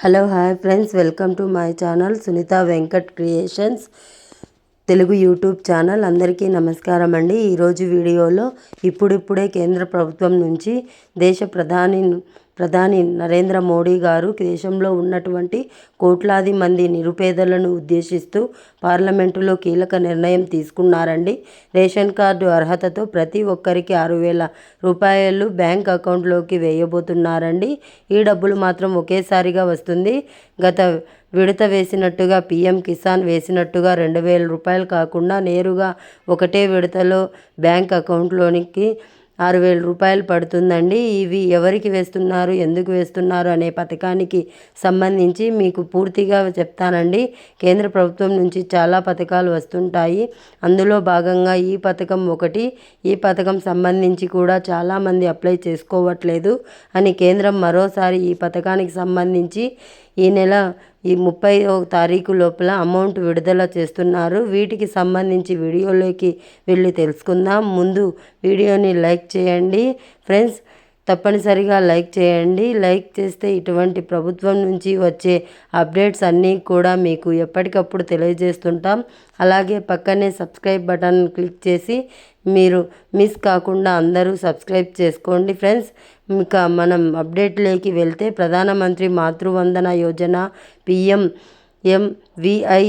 Hello hi friends, welcome to my channel Sunitha Venkat creations Telugu YouTube channel. అందరికీ నమస్కారం అండి. ఈరోజు వీడియోలో ఇప్పుడిప్పుడే కేంద్ర ప్రభుత్వం నుంచి దేశ ప్రధాని నరేంద్ర మోడీ గారు దేశంలో ఉన్నటువంటి కోట్లాది మంది నిరుపేదలను ఉద్దేశిస్తూ పార్లమెంటులో కీలక నిర్ణయం తీసుకున్నారండి. రేషన్ కార్డు అర్హతతో ప్రతి ఒక్కరికి 6,000 రూపాయలు బ్యాంక్ అకౌంట్లోకి వేయబోతున్నారండి. ఈ డబ్బులు మాత్రం ఒకేసారిగా వస్తుంది. గత విడత వేసినట్టుగా పీఎం కిసాన్ వేసినట్టుగా 2,000 రూపాయలు కాకుండా నేరుగా ఒకటే విడతలో బ్యాంక్ అకౌంట్లోనికి 6,000 రూపాయలు పడుతుందండి. ఇవి ఎవరికి వేస్తున్నారు, ఎందుకు వేస్తున్నారు అనే పథకానికి సంబంధించి మీకు పూర్తిగా చెప్తానండి. కేంద్ర ప్రభుత్వం నుంచి చాలా పథకాలు వస్తుంటాయి. అందులో భాగంగా ఈ పథకం ఒకటి. ఈ పథకం సంబంధించి కూడా చాలామంది అప్లై చేసుకోవట్లేదు అని కేంద్రం మరోసారి ఈ పథకానికి సంబంధించి ఈ నెల 30వ తారీఖు లోపల అమౌంట్ విడుదల చేస్తున్నారు. వీటికి సంబంధించి వీడియోలోకి వెళ్ళి తెలుసుకుందాం. ముందు వీడియోని లైక్ చేయండి ఫ్రెండ్స్, తప్పనిసరిగా లైక్ చేయండి. లైక్ చేస్తే ఇటువంటి ప్రభుత్వం నుంచి వచ్చే అప్డేట్స్ అన్నీ కూడా మీకు ఎప్పటికప్పుడు తెలియజేస్తుంటాం. అలాగే పక్కనే సబ్స్క్రైబ్ బటన్ క్లిక్ చేసి మీరు మిస్ కాకుండా అందరూ సబ్స్క్రైబ్ చేసుకోండి ఫ్రెండ్స్. ఇంకా మనం అప్డేట్లోకి ప్రధానమంత్రి మాతృవందన యోజన PMMVI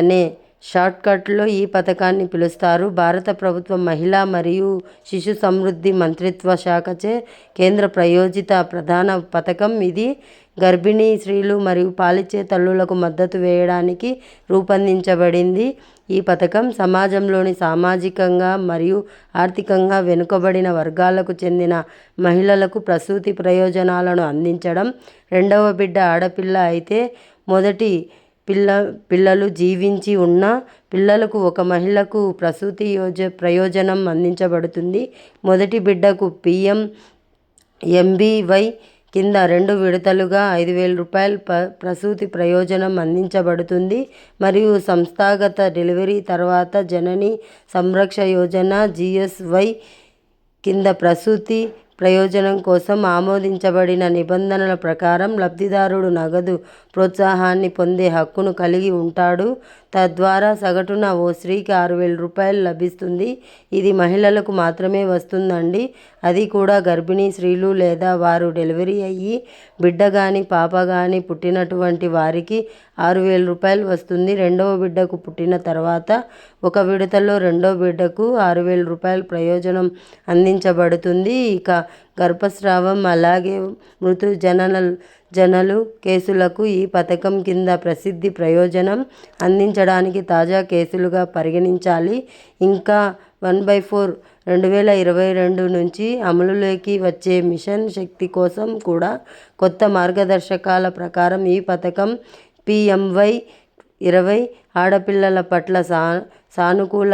అనే షార్ట్కట్లో ఈ పథకాన్ని పిలుస్తారు. భారత ప్రభుత్వం మహిళా మరియు శిశు సమృద్ధి మంత్రిత్వ శాఖచే కేంద్ర ప్రాయోజిత ప్రధాన పథకం ఇది. గర్భిణీ స్త్రీలు మరియు పాలిచ్చే తల్లులకు మద్దతు వేయడానికి రూపొందించబడింది. ఈ పథకం సమాజంలోని సామాజికంగా మరియు ఆర్థికంగా వెనుకబడిన వర్గాలకు చెందిన మహిళలకు ప్రసూతి ప్రయోజనాలను అందించడం. రెండవ బిడ్డ ఆడపిల్ల అయితే మొదటి పిల్లలు జీవించి ఉన్న పిల్లలకు ఒక మహిళకు ప్రసూతి ప్రయోజనం అందించబడుతుంది. మొదటి బిడ్డకు PMMVI కింద 2 విడతలుగా 5,000 రూపాయలు ప్రసూతి ప్రయోజనం అందించబడుతుంది. మరియు సంస్థాగత డెలివరీ తర్వాత జనని సంరక్షణ యోజన GSY కింద ప్రసూతి ప్రయోజనం కోసం ఆమోదించబడిన నిబంధనల ప్రకారం లబ్ధిదారుడు నగదు ప్రోత్సాహాన్ని పొందే హక్కును కలిగి ఉంటాడు. తద్వారా సగటున ఓ స్త్రీకి 6,000 రూపాయలు లభిస్తుంది. ఇది మహిళలకు మాత్రమే వస్తుందండి. అది కూడా గర్భిణీ స్త్రీలు లేదా వారు డెలివరీ అయ్యి బిడ్డ కానీ పాప కానీ పుట్టినటువంటి వారికి 6,000 రూపాయలు వస్తుంది. రెండవ బిడ్డకు పుట్టిన తర్వాత ఒక విడతలో రెండో బిడ్డకు 6,000 రూపాయల ప్రయోజనం అందించబడుతుంది. ఇక గర్భస్రావం అలాగే మృతు జనలు కేసులకు ఈ పథకం కింద ప్రసిద్ధి ప్రయోజనం అందించడానికి తాజా కేసులుగా పరిగణించాలి. ఇంకా 1/4 2022 నుంచి అమలులోకి వచ్చే మిషన్ శక్తి కోసం కూడా కొత్త మార్గదర్శకాల ప్రకారం ఈ పథకం PMY-20 ఆడపిల్లల పట్ల సానుకూల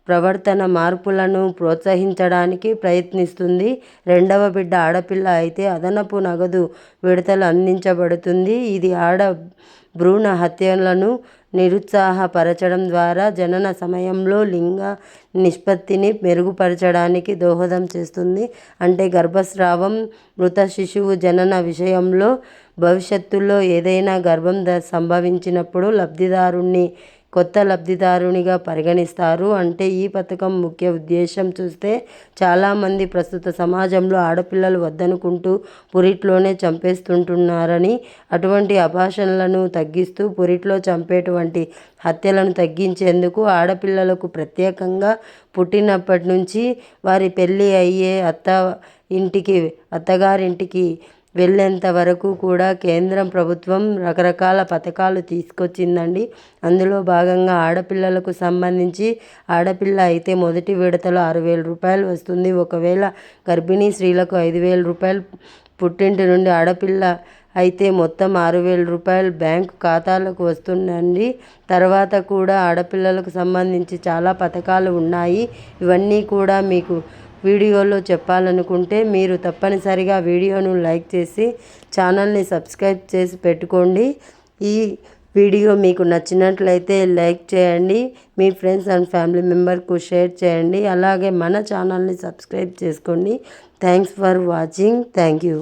ప్రవర్తన మార్పులను ప్రోత్సహించడానికి ప్రయత్నిస్తుంది. రెండవ బిడ్డ ఆడపిల్ల అయితే అదనపు నగదు విడతలు అందించబడుతుంది. ఇది భ్రూణ హత్యలను నిరుత్సాహపరచడం ద్వారా జనన సమయంలో లింగ నిష్పత్తిని మెరుగుపరచడానికి దోహదం చేస్తుంది. అంటే గర్భస్రావం, మృత శిశువు జనన విషయంలో భవిష్యత్తులో ఏదైనా గర్భం సంభవించినప్పుడు లబ్ధిదారుణ్ణి కొత్త లబ్ధిదారునిగా పరిగణిస్తారు. అంటే ఈ పథకం ముఖ్య ఉద్దేశం చూస్తే చాలామంది ప్రస్తుత సమాజంలో ఆడపిల్లలు వద్దనుకుంటూ పురిట్లోనే చంపేస్తుంటున్నారని, అటువంటి అబార్షన్లను తగ్గిస్తూ పురిట్లో చంపేటువంటి హత్యలను తగ్గించేందుకు ఆడపిల్లలకు ప్రత్యేకంగా పుట్టినప్పటి నుంచి వారి పెళ్ళి అయ్యే అత్తగారింటికి వెళ్ళేంత వరకు కూడా కేంద్ర ప్రభుత్వం రకరకాల పథకాలు తీసుకొచ్చిందండి. అందులో భాగంగా ఆడపిల్లలకు సంబంధించి ఆడపిల్ల అయితే మొదటి విడతలో 6,000 రూపాయలు వస్తుంది. ఒకవేళ గర్భిణీ స్త్రీలకు 5,000 రూపాయలు, పుట్టింటి నుండి ఆడపిల్ల అయితే మొత్తం 6,000 రూపాయలు బ్యాంకు ఖాతాలకు వస్తుందండి. తర్వాత కూడా ఆడపిల్లలకు సంబంధించి చాలా పథకాలు ఉన్నాయి. ఇవన్నీ కూడా మీకు వీడియోలో చెప్పాలనుకుంటే మీరు తప్పనిసరిగా వీడియోను లైక్ చేసి ఛానల్ని సబ్స్క్రైబ్ చేసి పెట్టుకోండి. ఈ వీడియో మీకు నచ్చినట్లయితే లైక్ చేయండి, మీ ఫ్రెండ్స్ అండ్ ఫ్యామిలీ మెంబర్కు షేర్ చేయండి. అలాగే మన ఛానల్ని సబ్స్క్రైబ్ చేసుకోండి. Thanks for watching. Thank you.